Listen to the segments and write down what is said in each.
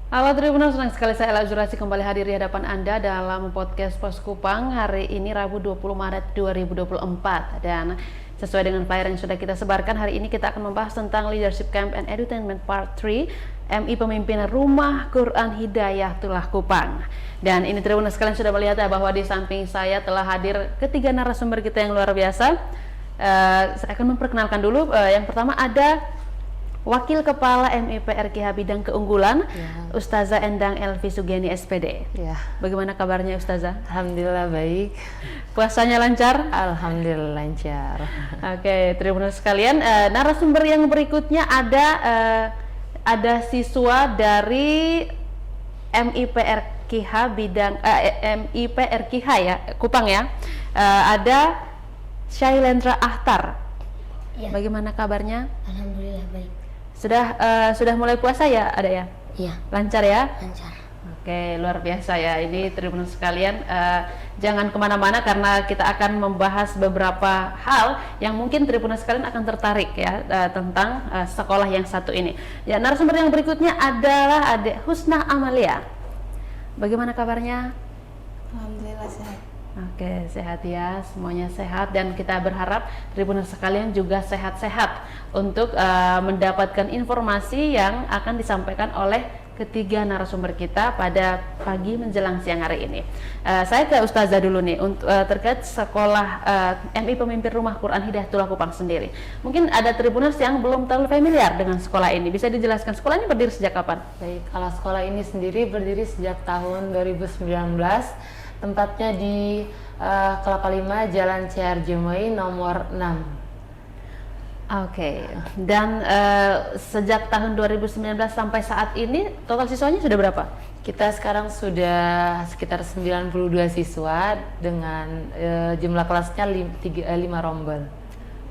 Halo Tribuners, senang sekali saya Ella Zurasi kembali hadir di hadapan Anda dalam podcast Pos Kupang hari ini Rabu 20 Maret 2024. Dan sesuai dengan flyer yang sudah kita sebarkan, hari ini kita akan membahas tentang Leadership Camp and Edutainment Part 3 MI Pemimpin Rumah Quran Hidayatullah Kupang. Dan ini Tribuners sekalian sudah melihat ya bahwa di samping saya telah hadir ketiga narasumber kita yang luar biasa. Saya akan memperkenalkan dulu. Yang pertama ada Wakil Kepala MIPRKH Bidang Keunggulan, Ustazah Endang Elvi Sugeni SPD. Ya. Bagaimana kabarnya Ustazah? Alhamdulillah baik. Puasanya lancar? Alhamdulillah lancar. Oke, Tribuners sekalian, narasumber yang berikutnya ada siswa dari MIPRKH Bidang MIPRKH ya, Kupang ya. Ada Syailendra Ahtar. Ya. Bagaimana kabarnya? Alhamdulillah baik. Sudah mulai puasa ya, ada ya? Iya. Lancar ya? Lancar. Oke, luar biasa ya. Ini Tribuners sekalian, jangan kemana-mana karena kita akan membahas beberapa hal yang mungkin Tribuners sekalian akan tertarik ya tentang sekolah yang satu ini. Ya, narasumber yang berikutnya adalah Adik Husna Amalia. Bagaimana kabarnya? Alhamdulillah sehat. Oke, sehat ya, semuanya sehat dan kita berharap Tribuners sekalian juga sehat-sehat untuk mendapatkan informasi yang akan disampaikan oleh ketiga narasumber kita pada pagi menjelang siang hari ini. Saya ke Ustazah dulu nih untuk terkait sekolah MI Pemimpin Rumah Quran Hidayatullah Kupang sendiri. Mungkin ada Tribuners yang belum terlalu familiar dengan sekolah ini. Bisa dijelaskan sekolah ini berdiri sejak kapan? Baik, kalau sekolah ini sendiri berdiri sejak tahun 2019. Tempatnya di Kelapa Lima, Jalan CR Jemai nomor 6. Oke. Dan sejak tahun 2019 sampai saat ini total siswanya sudah berapa? Kita sekarang sudah sekitar 92 siswa dengan jumlah kelasnya 5 rombel.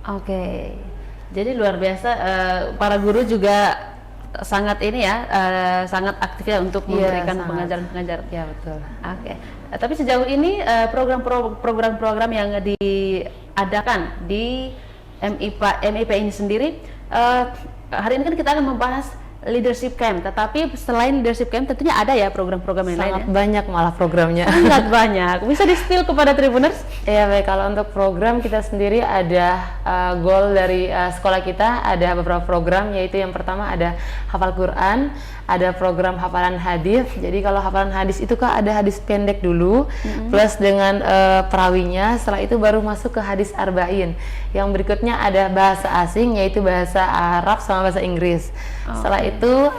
Oke. Jadi luar biasa, para guru juga sangat ini ya, sangat aktif ya untuk memberikan pengajaran-pengajaran. Ya betul. Oke. Tapi sejauh ini program-program yang diadakan di MIP ini sendiri, hari ini kan kita akan membahas Leadership Camp. Tetapi selain Leadership Camp tentunya ada ya program-program yang lain. Sangat banyak malah programnya. Sangat banyak. Bisa di-spill kepada Tribuners? Ya baik, kalau untuk program kita sendiri ada goal dari sekolah kita, ada beberapa program, yaitu yang pertama ada hafal Quran, ada program hafalan hadis. Jadi kalau hafalan hadis itu kan ada hadis pendek dulu, plus dengan perawinya, setelah itu baru masuk ke hadis arba'in. Yang berikutnya ada bahasa asing, yaitu bahasa Arab sama bahasa Inggris. Setelah itu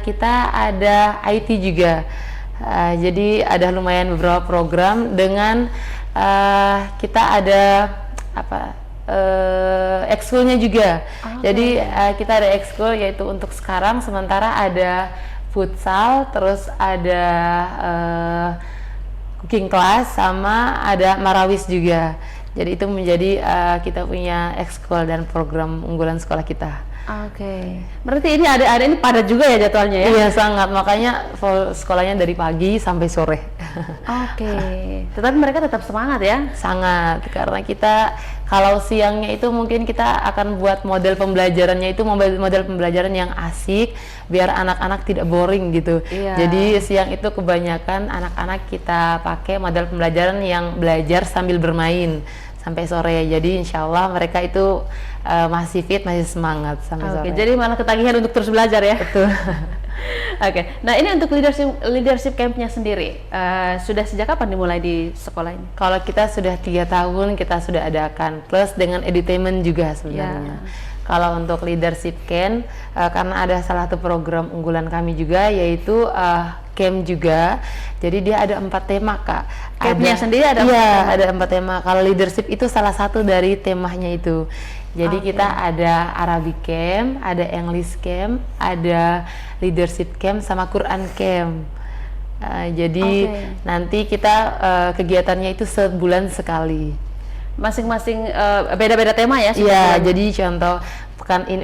kita ada IT juga. Jadi ada lumayan beberapa program dengan kita ada ekskulnya juga. Jadi kita ada ekskul yaitu untuk sekarang sementara ada futsal, terus ada cooking class, sama ada marawis juga. Jadi itu menjadi kita punya ekskul dan program unggulan sekolah kita. Oke. Berarti ini ada ini padat juga ya jadwalnya ya? Iya sangat, makanya sekolahnya dari pagi sampai sore. Oke. Tetapi mereka tetap semangat ya? Sangat, karena kita kalau siangnya itu mungkin kita akan buat model pembelajarannya itu model pembelajaran yang asik biar anak-anak tidak boring gitu. Iya. Jadi siang itu kebanyakan anak-anak kita pakai model pembelajaran yang belajar sambil bermain sampai sore. Jadi insya Allah mereka itu masih fit, masih semangat sampai sore. Oke, jadi malah ketagihan untuk terus belajar ya? Betul. Oke, nah ini untuk leadership campnya sendiri, sudah sejak kapan dimulai di sekolah ini? Kalau kita sudah 3 tahun kita sudah adakan, plus dengan edutainment juga sebenarnya. Kalau untuk leadership camp, karena ada salah satu program unggulan kami juga, yaitu camp juga. Jadi dia ada 4 tema Kak. Campnya sendiri ada 4 iya, tema? ada 4 tema. Kalau leadership itu salah satu dari temanya itu. Jadi kita ada Arabic camp, ada English camp, ada leadership camp, sama Quran camp. Jadi nanti kita kegiatannya itu sebulan sekali. Masing-masing beda-beda tema ya? Iya, jadi contoh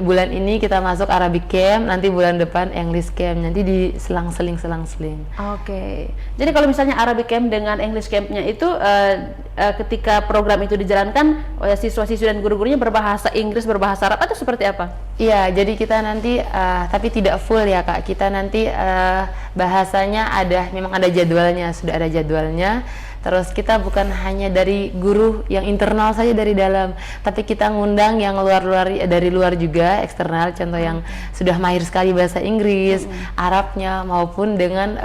bulan ini kita masuk Arabic camp, nanti bulan depan English camp, nanti di selang-seling. Oke. Jadi kalau misalnya Arabic camp dengan English campnya itu ketika program itu dijalankan, siswa-siswi dan guru-gurunya berbahasa Inggris, berbahasa Arab atau seperti apa? Iya, jadi kita nanti tapi tidak full ya Kak. Kita nanti bahasanya memang ada jadwalnya, sudah ada jadwalnya. Terus kita bukan hanya dari guru yang internal saja dari dalam, tapi kita ngundang yang dari luar juga, eksternal. Contoh yang sudah mahir sekali bahasa Inggris, Arabnya maupun dengan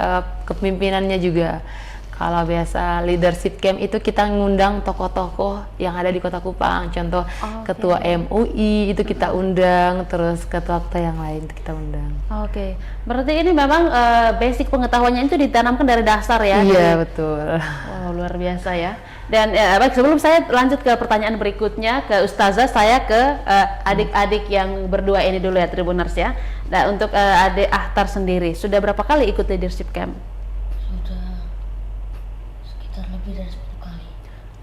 kepemimpinannya juga. Kalau biasa leadership camp itu kita ngundang tokoh-tokoh yang ada di Kota Kupang. Contoh ketua MUI itu kita undang, terus ketua-ketua yang lain itu kita undang. Oke, berarti ini memang basic pengetahuannya itu ditanamkan dari dasar ya? Iya, betul. Wow, luar biasa ya. Dan baik, sebelum saya lanjut ke pertanyaan berikutnya ke Ustazah, saya ke adik-adik yang berdua ini dulu ya, Tribuners ya. Nah, untuk adik Ahtar sendiri, sudah berapa kali ikut leadership camp? Sudah sekitar lebih dari 10 kali.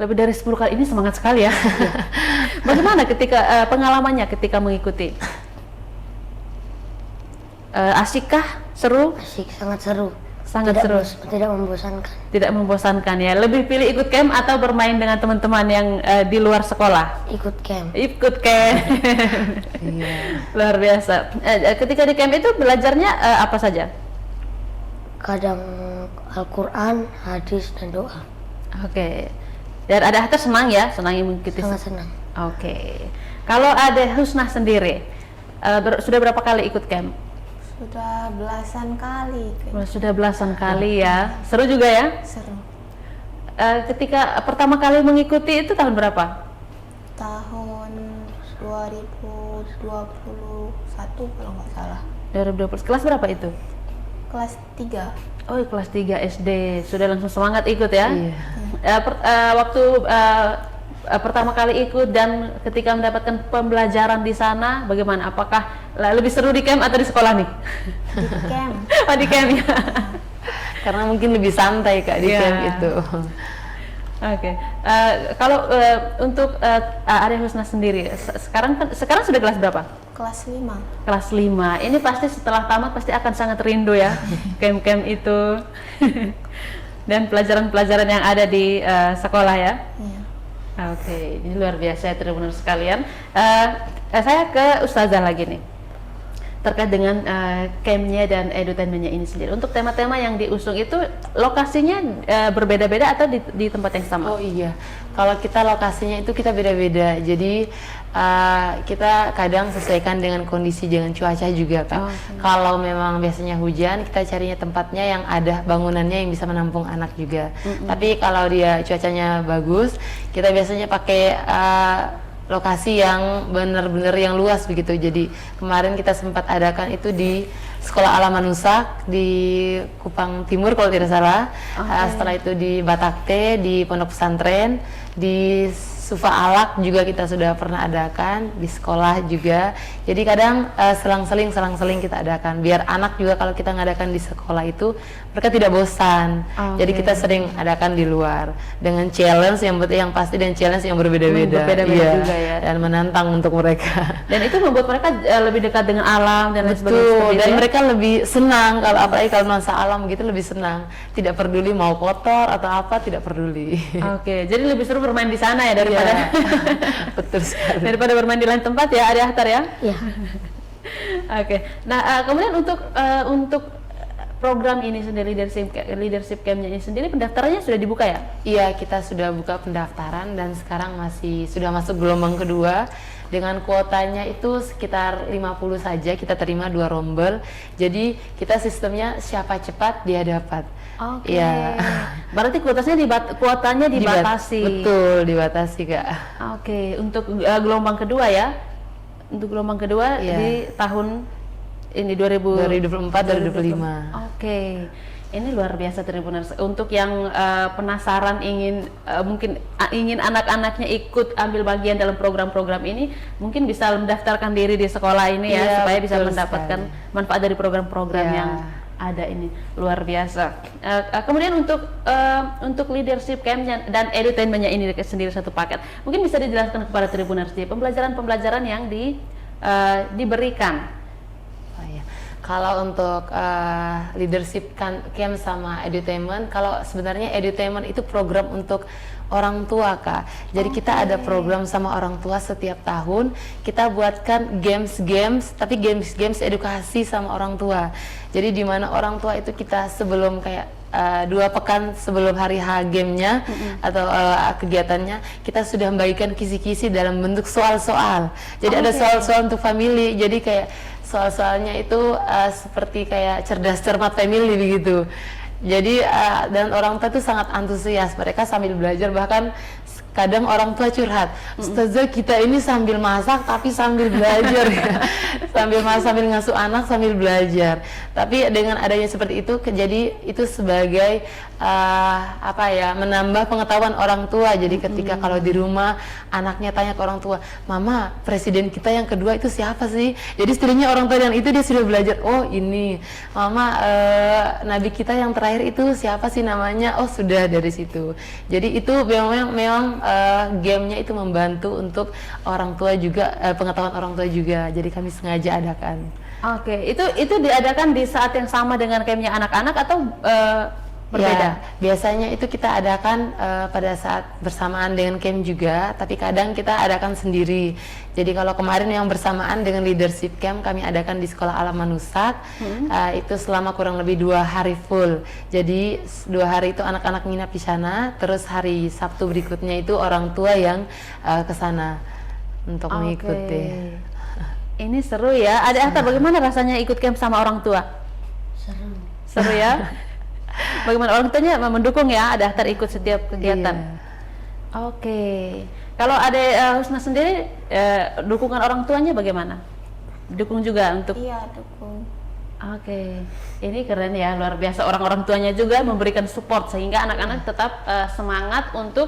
Lebih dari 10 kali, ini semangat sekali ya. Bagaimana ketika pengalamannya ketika mengikuti? Asikkah? Seru? Asik, sangat seru. Sangat seru. Tidak membosankan. Tidak membosankan ya. Lebih pilih ikut camp atau bermain dengan teman-teman yang di luar sekolah? Ikut camp. Ikut camp. Iya. Luar biasa. Ketika di camp itu belajarnya apa saja? Kadang Al-Quran, hadis, dan doa. Oke. Dan ada Ahtar senang ya, senang mengikuti. Sangat senang. Oke. Kalau ada Husnah sendiri, sudah berapa kali ikut camp? Sudah belasan kali. Sudah belasan kali ya. Seru juga ya? Seru. Ketika pertama kali mengikuti itu tahun berapa? Tahun 2021 kalau nggak salah. 2020. Kelas berapa itu? Kelas 3. Oh, kelas 3 SD. Sudah langsung semangat ikut ya? Iya. Waktu pertama kali ikut dan ketika mendapatkan pembelajaran di sana, bagaimana? Apakah lebih seru di camp atau di sekolah nih? Di camp. Oh, di camp ya. Karena mungkin lebih santai Kak di Iya. camp itu. Oke. Kalau untuk Arya Husnah sendiri, sekarang sudah kelas berapa? Kelas 5. Kelas 5. Ini pasti setelah tamat pasti akan sangat rindu ya camp-camp itu. Dan pelajaran-pelajaran yang ada di sekolah ya. Iya. Oke, ini luar biasa ya Tribuners sekalian. Saya ke Ustazah lagi nih, terkait dengan campnya dan edutainmentnya ini sendiri. Untuk tema-tema yang diusung itu lokasinya berbeda-beda atau di tempat yang sama? Oh iya, kalau kita lokasinya itu kita beda-beda. Jadi kita kadang sesuaikan dengan kondisi, dengan cuaca juga Kak. Kalau memang biasanya hujan, kita carinya tempatnya yang ada bangunannya yang bisa menampung anak juga. Tapi kalau dia cuacanya bagus, kita biasanya pakai lokasi yang benar-benar yang luas begitu. Jadi kemarin kita sempat adakan itu di Sekolah Alam Manusak di Kupang Timur kalau tidak salah. Setelah itu di Batakte, di Pondok Pesantren, di Sufa Alak juga kita sudah pernah adakan, di sekolah juga. Jadi kadang selang-seling kita adakan biar anak juga kalau kita ngadakan di sekolah itu mereka tidak bosan. Jadi kita sering adakan di luar dengan challenge yang pasti dan challenge yang berbeda-beda. Berbeda-beda juga ya. Dan menantang untuk mereka. Dan itu membuat mereka lebih dekat dengan alam dan lain sebagainya. Betul, seperti dan itu ya? mereka lebih senang kalau apalagi kalau nuansa alam gitu lebih senang. Tidak peduli mau kotor atau apa, tidak peduli. Oke, jadi lebih seru bermain di sana ya daripada Betul sekali. daripada bermain di lain tempat ya, Arya Ahtar ya? Iya. Oke. Nah, kemudian untuk program ini sendiri, leadership camp-nya ini sendiri, pendaftarannya sudah dibuka ya? Iya, kita sudah buka pendaftaran dan sekarang sudah masuk gelombang kedua dengan kuotanya itu sekitar 50 saja, kita terima 2 rombel. Jadi kita sistemnya siapa cepat dia dapat. Oke. Iya. Berarti kuotanya dibatasi. Betul, dibatasi Kak. Oke, untuk gelombang kedua ya? Untuk gelombang kedua Iya. di tahun ini 2024 2025. Oke. Ini luar biasa Tribuners. Untuk yang penasaran mungkin ingin anak-anaknya ikut ambil bagian dalam program-program ini, mungkin bisa mendaftarkan diri di sekolah ini ya, Iya, supaya bisa betul mendapatkan sekali. manfaat dari program-program Iya. yang ada ini. Luar biasa. Kemudian untuk leadership camp dan edutainmentnya ini sendiri satu paket. Mungkin bisa dijelaskan kepada Tribuners pembelajaran-pembelajaran yang diberikan. Oh, iya. Kalau untuk leadership camp sama edutainment, kalau sebenarnya edutainment itu program untuk orang tua, Kak. Jadi kita ada program sama orang tua setiap tahun. Kita buatkan games-games, tapi games-games edukasi sama orang tua. Jadi di mana orang tua itu kita sebelum kayak 2 pekan sebelum hari H gamenya atau kegiatannya, kita sudah membagikan kisi-kisi dalam bentuk soal-soal. Jadi ada soal-soal untuk family. Jadi kayak soal-soalnya itu seperti kayak cerdas cermat family begitu. Jadi dan orang tua itu sangat antusias, mereka sambil belajar, bahkan kadang orang tua curhat, Ustazah kita ini sambil masak tapi sambil belajar ya. Sambil masak, sambil ngasuh anak, sambil belajar. Tapi dengan adanya seperti itu, jadi itu sebagai menambah pengetahuan orang tua. Jadi ketika kalau di rumah anaknya tanya ke orang tua, Mama, presiden kita yang kedua itu siapa sih? Jadi setidaknya orang tua yang itu dia sudah belajar, oh ini. Mama, nabi kita yang terakhir itu siapa sih namanya? Oh sudah dari situ. Jadi itu memang gamenya itu membantu untuk orang tua juga, pengetahuan orang tua juga. Jadi kami sengaja adakan. Oke, itu diadakan di saat yang sama dengan campnya anak-anak atau berbeda? Ya, biasanya itu kita adakan pada saat bersamaan dengan camp juga, tapi kadang kita adakan sendiri. Jadi kalau kemarin yang bersamaan dengan leadership camp kami adakan di sekolah Alam Manusak, itu selama kurang lebih 2 hari full. Jadi 2 hari itu anak-anak nginap di sana, terus hari Sabtu berikutnya itu orang tua yang ke sana untuk mengikuti. Ini seru ya. Ada Akhtar, bagaimana rasanya ikut camp sama orang tua? Seru. Seru ya. Bagaimana orang tuanya mendukung ya? Ada Akhtar ikut setiap kegiatan. Oke. Kalau ada Husna sendiri, dukungan orang tuanya bagaimana? Dukung juga untuk? Iya, dukung. Oke, ini keren ya, luar biasa. Orang-orang tuanya juga memberikan support sehingga anak-anak tetap semangat untuk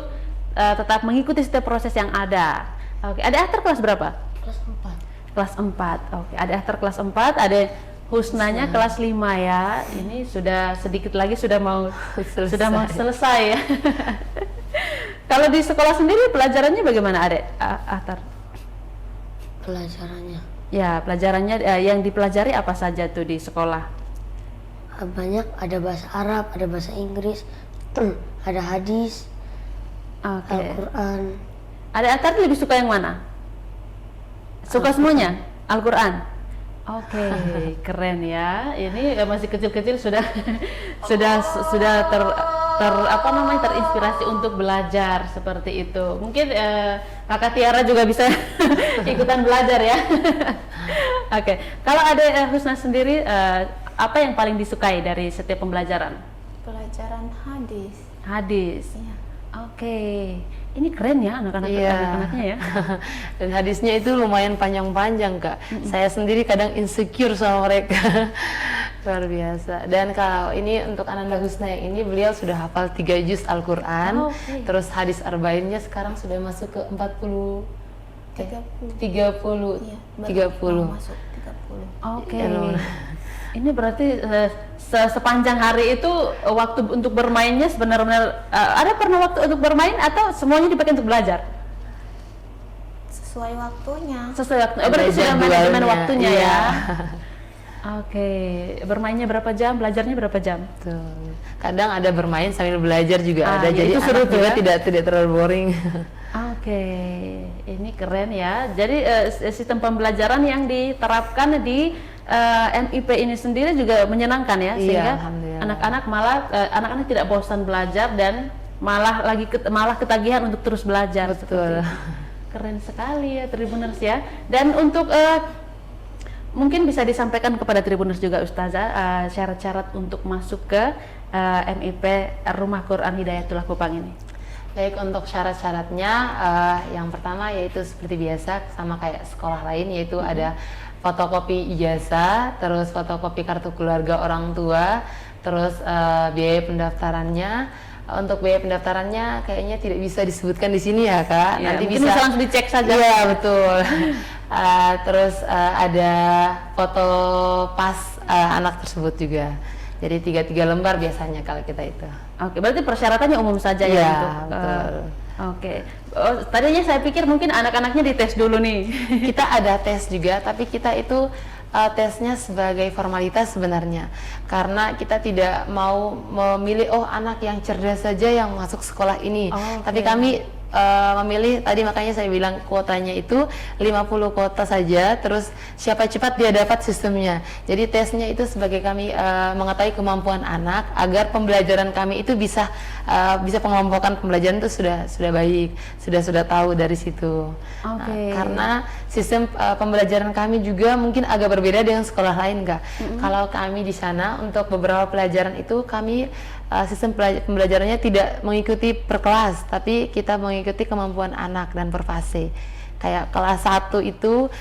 tetap mengikuti setiap proses yang ada. Oke, ada Akhtar kelas berapa? Kelas 4. Kelas 4. Oke, ada Akhtar kelas 4, ada Husnanya kelas 5 ya. Ini sudah sedikit lagi sudah mau selesai ya. Kalau di sekolah sendiri pelajarannya bagaimana, Adek Akhtar? Pelajarannya Ya, pelajarannya yang dipelajari apa saja tuh di sekolah? banyak, ada bahasa Arab, ada bahasa Inggris, ada hadis, Oke. Al-Quran. Adek Akhtar lebih suka yang mana? Suka semuanya? Al-Quran? Oke, keren ya. Ini masih kecil-kecil sudah terinspirasi untuk belajar seperti itu. Mungkin Kakak Tiara juga bisa ikutan belajar ya. Oke, kalau ada Husna sendiri, apa yang paling disukai dari setiap pembelajaran? Pelajaran hadis. Hadis. Iya. Oke, ini keren ya anak-anaknya ya. Dan hadisnya itu lumayan panjang-panjang, Kak. Saya sendiri kadang insecure sama mereka. Luar biasa. Dan kalau ini untuk Ananda Husna yang ini, beliau sudah hafal 3 juz Al-Quran. Terus hadis arba'innya sekarang sudah masuk ke 30. 30. Iya, 30. masuk 30. Oke. Ini berarti sepanjang hari itu waktu untuk bermainnya benar-benar ada pernah waktu untuk bermain atau semuanya dipakai untuk belajar? Sesuai waktunya. Sesuai waktu. Berarti sudah manajemen waktunya iya. ya. Oke. Bermainnya berapa jam? Belajarnya berapa jam? Tuh. Kadang ada bermain sambil belajar juga ada. Ya, Jadi itu seru anak tuh juga ya. tidak terlalu boring. Oke, ini keren ya. Jadi sistem pembelajaran yang diterapkan di MIP ini sendiri juga menyenangkan ya, sehingga alhamdulillah. anak-anak tidak bosan belajar dan malah ketagihan untuk terus belajar. Betul. Keren sekali ya Tribuners ya. Dan untuk mungkin bisa disampaikan kepada Tribuners juga Ustazah syarat-syarat untuk masuk ke MIP Rumah Quran Hidayatul Kupang ini. Baik, untuk syarat-syaratnya yang pertama yaitu seperti biasa sama kayak sekolah lain, yaitu ada fotokopi ijazah, terus fotokopi kartu keluarga orang tua, terus biaya pendaftarannya. Untuk biaya pendaftarannya kayaknya tidak bisa disebutkan di sini ya, Kak. Ya, nanti bisa langsung dicek saja. Iya, betul. Terus ada foto pas anak tersebut juga. Jadi 3 lembar biasanya kalau kita itu. Oke, berarti persyaratannya umum saja ya Iya, untuk. betul. Oke. Oh, tadinya saya pikir mungkin anak-anaknya dites dulu nih. Kita ada tes juga, tapi kita itu tesnya sebagai formalitas sebenarnya, karena kita tidak mau memilih anak yang cerdas saja yang masuk sekolah ini, tapi kami memilih tadi, makanya saya bilang kuotanya itu 50 kuota saja, terus siapa cepat dia dapat sistemnya. Jadi tesnya itu sebagai kami mengetahui kemampuan anak agar pembelajaran kami itu bisa pengelompokan pembelajaran itu sudah baik, sudah tahu dari situ. Nah, karena sistem pembelajaran kami juga mungkin agak berbeda dengan sekolah lain, Kak. Kalau kami di sana untuk beberapa pelajaran itu kami sistem pembelajarannya tidak mengikuti per kelas, tapi kita mengikuti kemampuan anak dan per fase. Kayak kelas 1 itu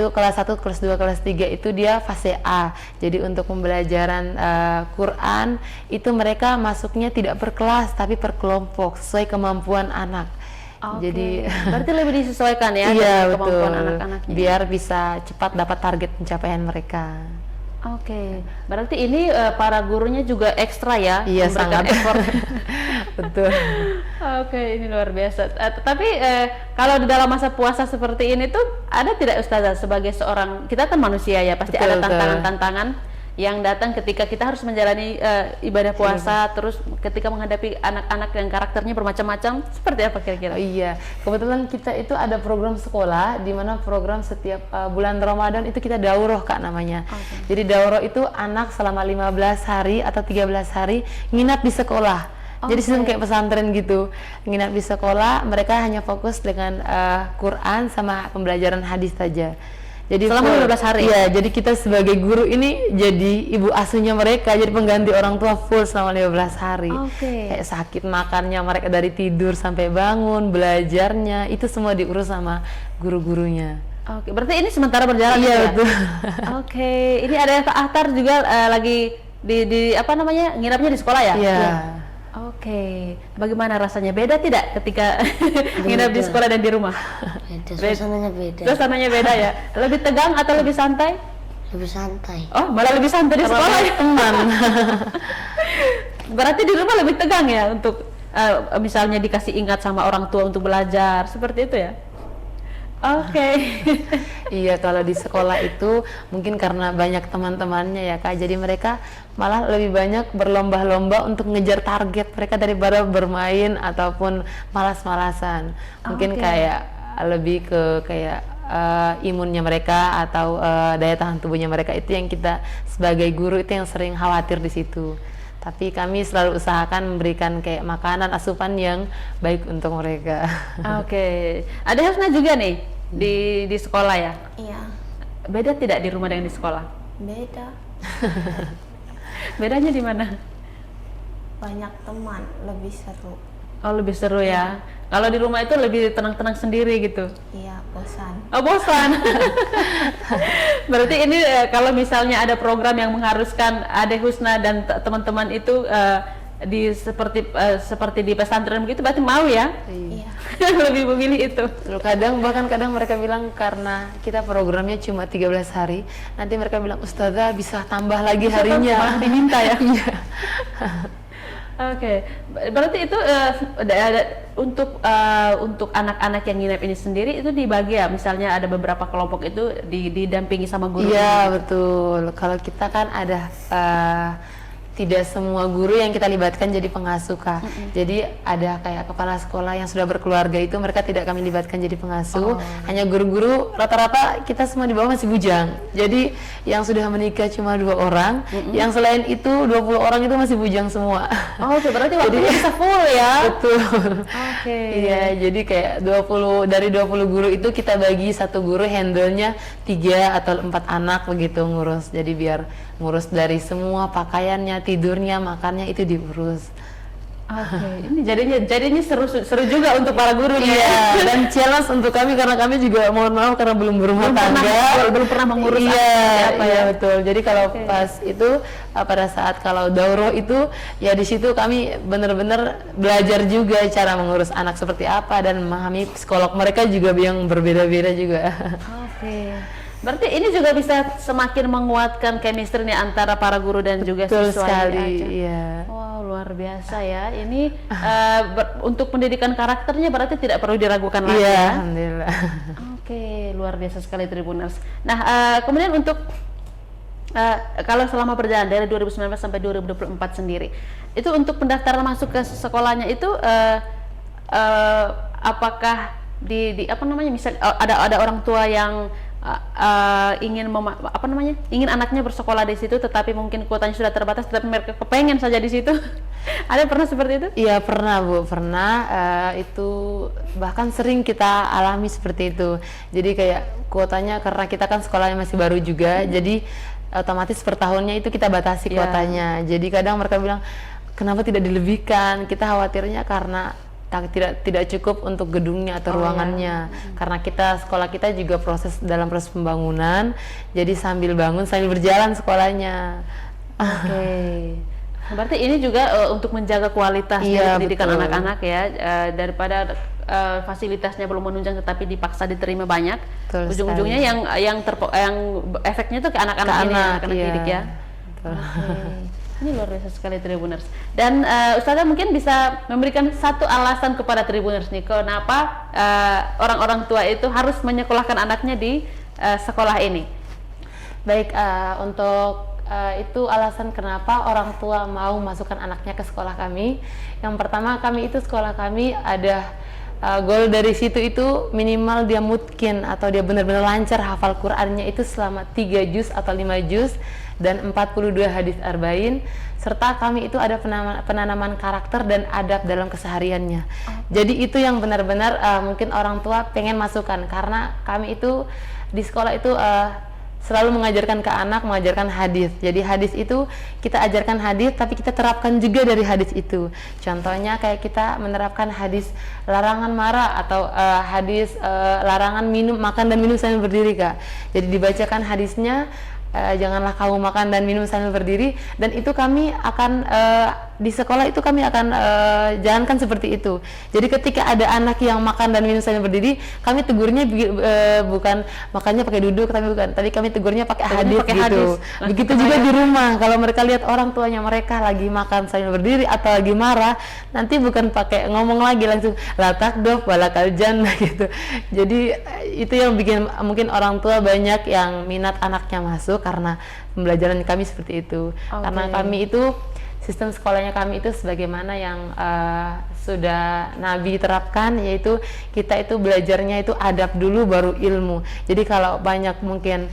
kelas 1, kelas 2, kelas 3 itu dia fase A. Jadi untuk pembelajaran Quran itu mereka masuknya tidak per kelas tapi per kelompok sesuai kemampuan anak. Jadi berarti lebih disesuaikan ya iya, dengan kemampuan betul. anak-anaknya. Biar bisa cepat dapat target pencapaian mereka. Berarti ini para gurunya juga ekstra ya, Iya, memberikan sangat. effort. Betul. Ini luar biasa. Tapi kalau di dalam masa puasa seperti ini tuh ada tidak Ustazah, sebagai seorang, kita kan manusia ya, pasti ada Betul. tantangan-tantangan yang datang ketika kita harus menjalani ibadah puasa, terus ketika menghadapi anak-anak yang karakternya bermacam-macam, seperti apa kira-kira? Iya, kebetulan kita itu ada program sekolah di mana program setiap bulan Ramadan itu kita daurah, Kak, namanya. Jadi daurah itu anak selama 15 hari atau 13 hari nginap di sekolah. Jadi sistem kayak pesantren gitu, nginap di sekolah, mereka hanya fokus dengan Quran sama pembelajaran hadis saja. Jadi selama 15 hari? Iya, jadi kita sebagai guru ini jadi ibu asuhnya mereka, jadi pengganti orang tua full selama 15 hari. Kayak sakit makannya mereka dari tidur sampai bangun, belajarnya, itu semua diurus sama guru-gurunya. Berarti ini sementara berjalan Iya, ya? betul. Ini ada Kak Ahtar juga lagi di apa namanya, nginapnya di sekolah ya? Iya. Bagaimana rasanya? Beda tidak ketika nginap di sekolah dan di rumah? Beda, suasananya beda. Suasananya beda ya? Lebih tegang atau lebih santai? Lebih santai. Oh, malah lebih santai di sekolah ya? Teman. Berarti di rumah lebih tegang ya untuk misalnya dikasih ingat sama orang tua untuk belajar, seperti itu ya? Iya, kalau di sekolah itu mungkin karena banyak teman-temannya ya, Kak, jadi mereka malah lebih banyak berlomba-lomba untuk ngejar target mereka daripada bermain ataupun malas-malasan. Mungkin kayak lebih ke kayak imunnya mereka atau daya tahan tubuhnya mereka, itu yang kita sebagai guru itu yang sering khawatir di situ. Tapi kami selalu usahakan memberikan kayak makanan, asupan yang baik untuk mereka. Ada Husna juga nih di sekolah ya? Iya, Beda tidak di rumah dengan di sekolah? beda. Bedanya di mana? Banyak teman, lebih seru. Oh, lebih seru ya. Kalau di rumah itu lebih tenang-tenang sendiri gitu. Iya, bosan. Oh, bosan. Berarti ini kalau misalnya ada program yang mengharuskan Ade Husna dan teman-teman itu seperti di pesantren begitu, berarti mau ya? Iya. Lebih memilih itu. Bahkan kadang mereka bilang karena kita programnya cuma 13 hari, nanti mereka bilang Ustazah bisa tambah lagi harinya. Diminta ya? Iya. Berarti itu untuk anak-anak yang nginep ini sendiri itu dibagi ya, misalnya ada beberapa kelompok itu didampingi sama guru. Iya, betul. Kalau kita kan ada tidak semua guru yang kita libatkan jadi pengasuh, Kak. Jadi ada kayak kepala sekolah yang sudah berkeluarga, itu mereka tidak kami libatkan jadi pengasuh. Hanya guru-guru, rata-rata kita semua di bawah masih bujang. Jadi yang sudah menikah cuma 2 orang, yang selain itu 20 orang itu masih bujang semua. Berarti waktunya bisa full ya? Betul. Iya, jadi kayak 20 guru itu kita bagi satu guru handle-nya 3 atau 4 anak begitu ngurus. Jadi biar ngurus dari semua pakaiannya, tidurnya, makannya itu diurus. Ini jadinya seru juga untuk para guru. Iya, dan challenge untuk kami karena kami juga mohon maaf karena belum berumah tangga, belum pernah mengurus apa ya, betul. Jadi kalau pas itu pada saat kalau daurah itu ya di situ kami benar-benar belajar juga cara mengurus anak seperti apa dan memahami psikolog mereka juga yang berbeda-beda juga. Berarti ini juga bisa semakin menguatkan chemistry nih antara para guru dan juga Betul siswa sekali, ini. iya. Wow, luar biasa ya. Ini untuk pendidikan karakternya berarti tidak perlu diragukan lagi Iya, ya. alhamdulillah. Oke, luar biasa sekali Tribuners. Nah, kemudian untuk kalau selama perjalanan dari 2019 sampai 2024 sendiri, itu untuk pendaftaran masuk ke sekolahnya itu apakah di apa namanya, misal ada orang tua yang ingin anaknya bersekolah di situ, tetapi mungkin kuotanya sudah terbatas, tetapi mereka kepengen saja di situ. Ada pernah seperti itu? Iya pernah Bu, pernah. Itu bahkan sering kita alami seperti itu. Jadi kayak kuotanya, karena kita kan sekolahnya masih baru juga, jadi otomatis per tahunnya itu kita batasi kuotanya. Jadi kadang mereka bilang, kenapa tidak dilebihkan? Kita khawatirnya karena tidak cukup untuk gedungnya atau ruangannya. Karena sekolah kita juga dalam proses pembangunan, jadi sambil bangun sambil berjalan sekolahnya. Oke. Berarti ini juga untuk menjaga kualitas dari pendidikan anak-anak ya, daripada fasilitasnya belum menunjang tetapi dipaksa diterima banyak. Ujung-ujungnya yang efeknya tuh ke anak-anak didik ya. Ini luar biasa sekali Tribuners. Dan Ustazah mungkin bisa memberikan satu alasan kepada Tribuners nih, kenapa orang-orang tua itu harus menyekolahkan anaknya di sekolah ini. Baik, untuk itu alasan kenapa orang tua mau masukkan anaknya ke sekolah kami. Yang pertama, sekolah kami ada goal dari situ itu minimal dia mutkin atau dia benar-benar lancar hafal Qur'annya itu selama 3 juz atau 5 juz dan 42 hadis arba'in, serta kami itu ada penanaman karakter dan adab dalam kesehariannya. Jadi itu yang benar-benar mungkin orang tua pengen masukkan, karena kami itu di sekolah itu selalu mengajarkan ke anak, mengajarkan hadis. Jadi hadis itu kita ajarkan hadis, tapi kita terapkan juga dari hadis itu. Contohnya kayak kita menerapkan hadis larangan marah atau hadis larangan makan dan minum sambil berdiri, Kak. Jadi dibacakan hadisnya, janganlah kamu makan dan minum sambil berdiri, dan itu kami akan di sekolah itu kami akan jalankan seperti itu. Jadi ketika ada anak yang makan dan minum sambil berdiri, kami tegurnya bukan makannya pakai duduk, tapi kami tegurnya pakai hadis gitu. Begitu juga di rumah, kalau mereka lihat orang tuanya mereka lagi makan sambil berdiri atau lagi marah, nanti bukan pakai ngomong lagi, langsung la takdof walakal jannah gitu. Jadi itu yang bikin mungkin orang tua banyak yang minat anaknya masuk, karena pembelajaran kami seperti itu. Karena kami itu sistem sekolahnya kami itu sebagaimana yang sudah Nabi terapkan, yaitu kita itu belajarnya itu adab dulu baru ilmu. Jadi kalau banyak mungkin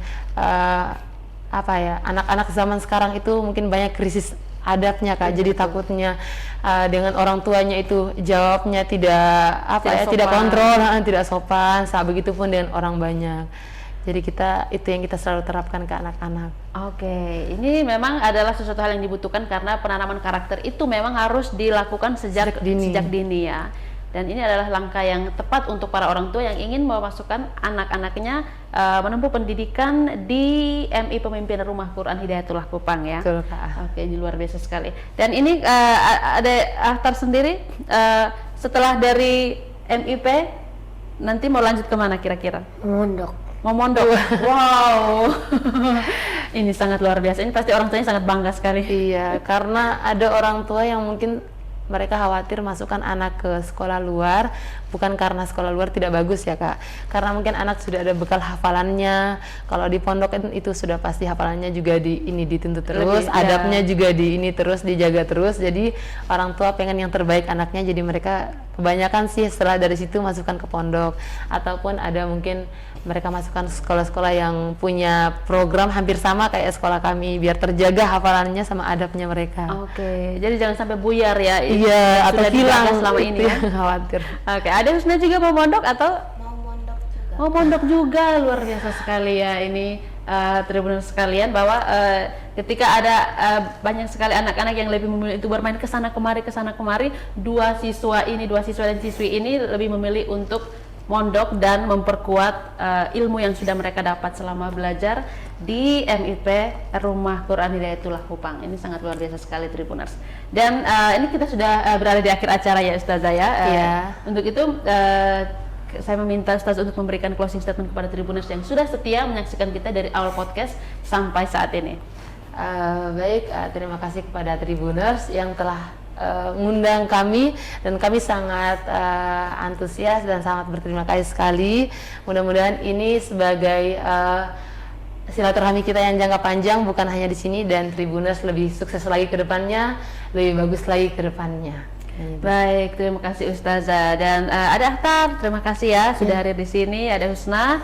anak-anak zaman sekarang itu mungkin banyak krisis adabnya, Kak. Jadi takutnya dengan orang tuanya itu jawabnya tidak kontrol, tidak sopan. Begitupun dengan orang banyak. Jadi itu yang kita selalu terapkan ke anak-anak. Oke, ini memang adalah sesuatu hal yang dibutuhkan, karena penanaman karakter itu memang harus dilakukan sejak dini ya. Dan ini adalah langkah yang tepat untuk para orang tua yang ingin memasukkan anak-anaknya menempuh pendidikan di MI Pemimpinan Rumah Quran Hidayatullah Kupang ya. Betul, Kak. Oke, ini luar biasa sekali. Dan ini ada Akhtar sendiri setelah dari MIP nanti mau lanjut kemana kira-kira? Mau mondok. Wow. Ini sangat luar biasa. Ini pasti orang tuanya sangat bangga sekali. Iya, karena ada orang tua yang mungkin mereka khawatir masukkan anak ke sekolah luar, bukan karena sekolah luar tidak bagus ya, Kak. Karena mungkin anak sudah ada bekal hafalannya. Kalau di pondok itu sudah pasti hafalannya juga dituntut terus, adabnya juga terus dijaga terus. Jadi orang tua pengen yang terbaik anaknya, jadi mereka kebanyakan sih setelah dari situ masukkan ke pondok, ataupun ada mungkin mereka masukkan sekolah-sekolah yang punya program hampir sama kayak sekolah kami, biar terjaga hafalannya sama adabnya mereka. Oke, jadi jangan sampai buyar ya. Iya, atau hilang selama ini ya. Khawatir. Oke, ada Husna juga mau mondok atau? Mau mondok juga. Mau mondok juga, luar biasa sekali ya ini Tribuners sekalian, bahwa ketika ada banyak sekali anak-anak yang lebih memilih itu bermain kesana kemari, dua siswa dan siswi ini lebih memilih untuk mondok dan memperkuat ilmu yang sudah mereka dapat selama belajar di MIP Rumah Quran Hidayatullah Kupang. Ini sangat luar biasa sekali Tribuners. Dan ini kita sudah berada di akhir acara ya Ustazah ya. Untuk itu saya meminta Ustazah untuk memberikan closing statement kepada Tribuners yang sudah setia menyaksikan kita dari awal podcast sampai saat ini. Baik, terima kasih kepada Tribuners yang telah mengundang kami, dan kami sangat antusias dan sangat berterima kasih sekali. Mudah-mudahan ini sebagai silaturahmi kita yang jangka panjang, bukan hanya di sini, dan Tribuners lebih sukses lagi ke depannya, lebih bagus lagi ke depannya. Baik, terima kasih Ustazah. Dan ada Akhtar, terima kasih ya sudah hadir di sini. Ada Husna,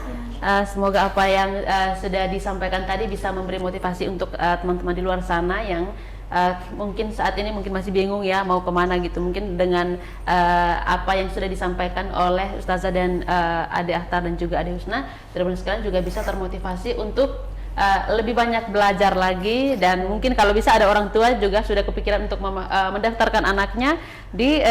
semoga apa yang sudah disampaikan tadi bisa memberi motivasi untuk teman-teman di luar sana yang mungkin saat ini mungkin masih bingung ya mau kemana gitu. Mungkin dengan apa yang sudah disampaikan oleh Ustazah dan Ade Akhtar dan juga Ade Husna, teman-teman sekalian juga bisa termotivasi untuk lebih banyak belajar lagi, dan mungkin kalau bisa ada orang tua juga sudah kepikiran untuk mendaftarkan anaknya di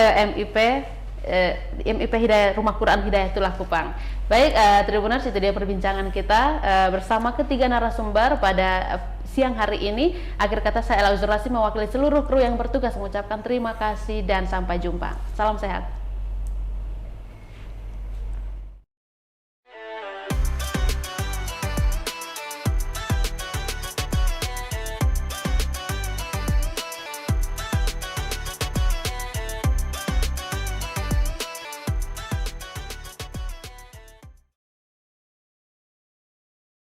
MIP Hidayah, Rumah Quran Hidayatullah Kupang. Baik, Tribuners, itu dia perbincangan kita bersama ketiga narasumber pada siang hari ini. Akhir kata saya Ela Uzurasi mewakili seluruh kru yang bertugas mengucapkan terima kasih dan sampai jumpa. Salam sehat.